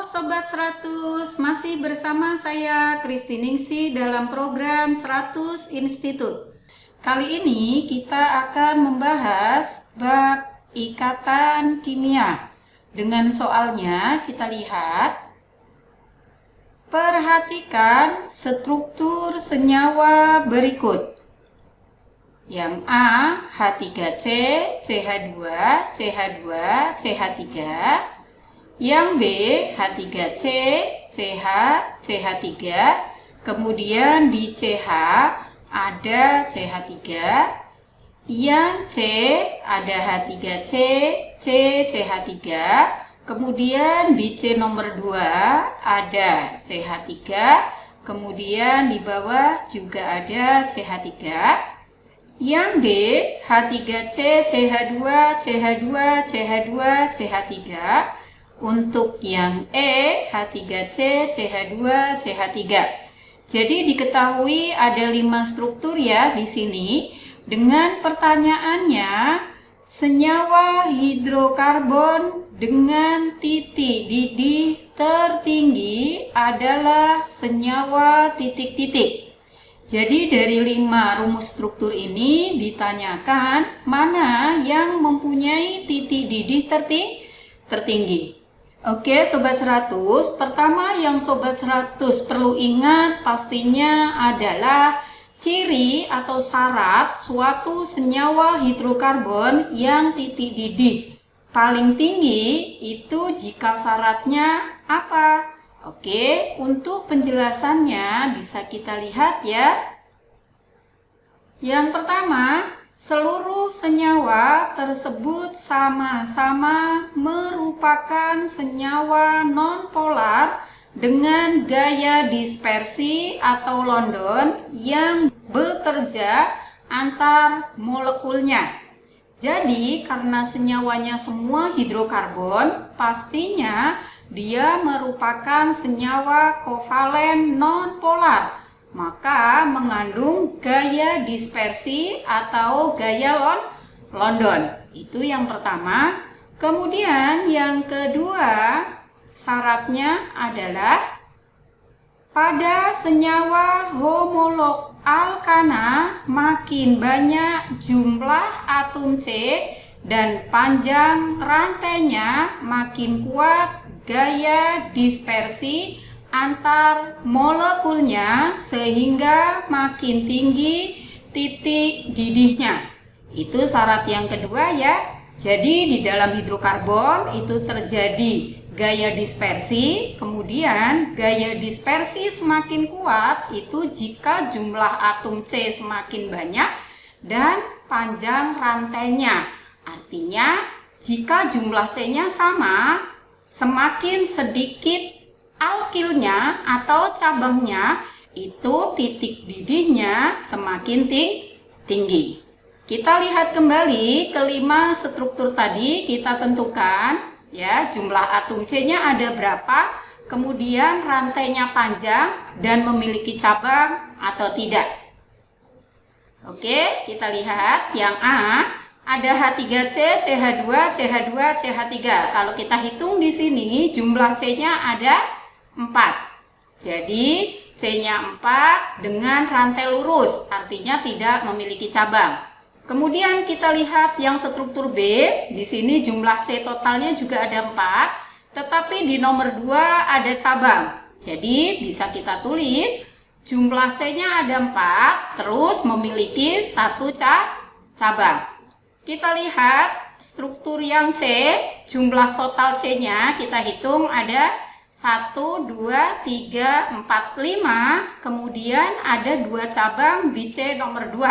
Sobat 100, masih bersama saya Kristi Ningsih dalam program 100 Institut. Kali ini kita akan membahas bab ikatan kimia. Dengan soalnya kita lihat, perhatikan struktur senyawa berikut. Yang A, H3C, CH2, CH2, CH3. Yang B, H3C, CH, CH3. Kemudian di CH ada CH3. Yang C ada H3C, C, CH3. Kemudian di C nomor 2 ada CH3. Kemudian di bawah juga ada CH3. Yang D, H3C, CH2, CH2, CH2, CH3. Untuk yang E, H3C, CH2, CH3. Jadi diketahui ada 5 struktur ya di sini. Dengan pertanyaannya, senyawa hidrokarbon dengan titik didih tertinggi adalah senyawa titik-titik. Jadi dari 5 rumus struktur ini ditanyakan mana yang mempunyai titik didih tertinggi. Oke Sobat 100, pertama yang Sobat 100 perlu ingat pastinya adalah ciri atau syarat suatu senyawa hidrokarbon yang titik didih paling tinggi itu jika syaratnya apa? Oke, untuk penjelasannya bisa kita lihat ya. Yang pertama, seluruh senyawa tersebut sama-sama merupakan senyawa nonpolar dengan gaya dispersi atau London yang bekerja antar molekulnya. Jadi, karena senyawanya semua hidrokarbon, pastinya dia merupakan senyawa kovalen nonpolar. Maka mengandung gaya dispersi atau gaya London. Itu yang pertama. Kemudian yang kedua, syaratnya adalah pada senyawa homolog alkana makin banyak jumlah atom C dan panjang rantainya makin kuat gaya dispersi antar molekulnya sehingga makin tinggi titik didihnya. Itu syarat yang kedua ya. Jadi di dalam hidrokarbon itu terjadi gaya dispersi, kemudian gaya dispersi semakin kuat itu jika jumlah atom C semakin banyak dan panjang rantainya. Artinya jika jumlah C-nya sama, semakin sedikit alkilnya atau cabangnya itu titik didihnya semakin tinggi. Kita lihat kembali kelima struktur tadi kita tentukan ya jumlah atom C-nya ada berapa, kemudian rantainya panjang dan memiliki cabang atau tidak. Oke, kita lihat yang A ada H3C, CH2, CH2, CH3. Kalau kita hitung di sini jumlah C-nya ada 4. Jadi C-nya 4 dengan rantai lurus, artinya tidak memiliki cabang. Kemudian kita lihat yang struktur B, di sini jumlah C totalnya juga ada 4, tetapi di nomor 2 ada cabang. Jadi bisa kita tulis jumlah C-nya ada 4, terus memiliki 1 cabang. Kita lihat struktur yang C, jumlah total C-nya kita hitung ada 1, 2, 3, 4, 5, kemudian ada 2 cabang di C nomor 2.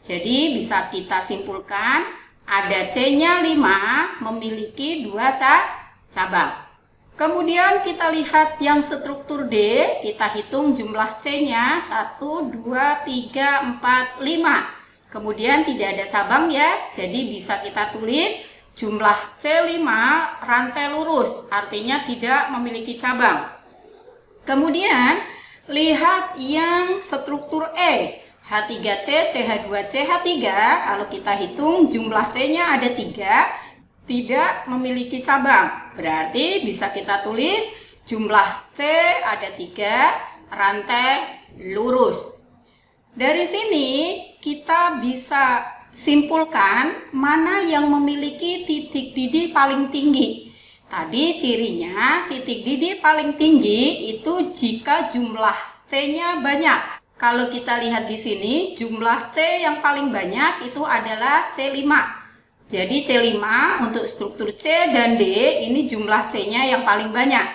Jadi bisa kita simpulkan ada C-nya 5 memiliki 2 cabang. Kemudian kita lihat yang struktur D, kita hitung jumlah C-nya 1, 2, 3, 4, 5. Kemudian tidak ada cabang ya, jadi bisa kita tulis jumlah C5 rantai lurus, artinya tidak memiliki cabang. Kemudian lihat yang struktur E, H3C, CH2, CH3, kalau kita hitung jumlah C-nya ada 3, tidak memiliki cabang. Berarti bisa kita tulis jumlah C ada 3, rantai lurus. Dari sini kita bisa simpulkan mana yang memiliki titik didih paling tinggi. Tadi cirinya titik didih paling tinggi itu jika jumlah C-nya banyak. Kalau kita lihat di sini, jumlah C yang paling banyak itu adalah C5. Jadi C5 untuk struktur C dan D ini jumlah C-nya yang paling banyak.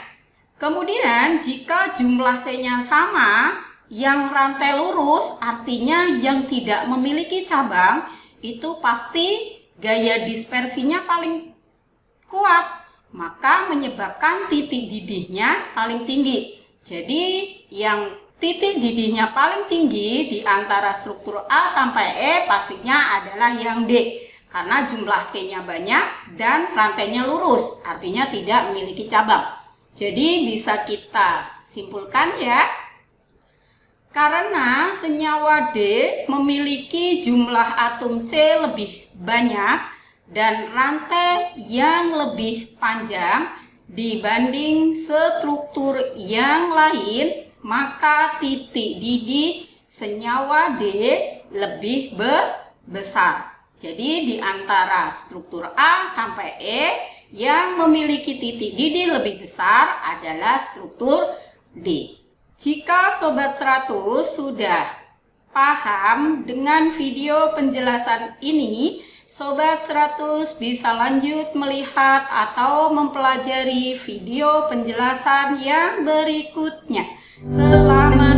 Kemudian jika jumlah C-nya sama, yang rantai lurus artinya yang tidak memiliki cabang, itu pasti gaya dispersinya paling kuat, maka menyebabkan titik didihnya paling tinggi. Jadi yang titik didihnya paling tinggi di antara struktur A sampai E pastinya adalah yang D, karena jumlah C-nya banyak dan rantainya lurus, artinya tidak memiliki cabang. Jadi bisa kita simpulkan ya, karena senyawa D memiliki jumlah atom C lebih banyak dan rantai yang lebih panjang dibanding struktur yang lain, maka titik didih senyawa D lebih besar. Jadi di antara struktur A sampai E, yang memiliki titik didih lebih besar adalah struktur D. Jika Sobat 100 sudah paham dengan video penjelasan ini, Sobat 100 bisa lanjut melihat atau mempelajari video penjelasan yang berikutnya. Selamat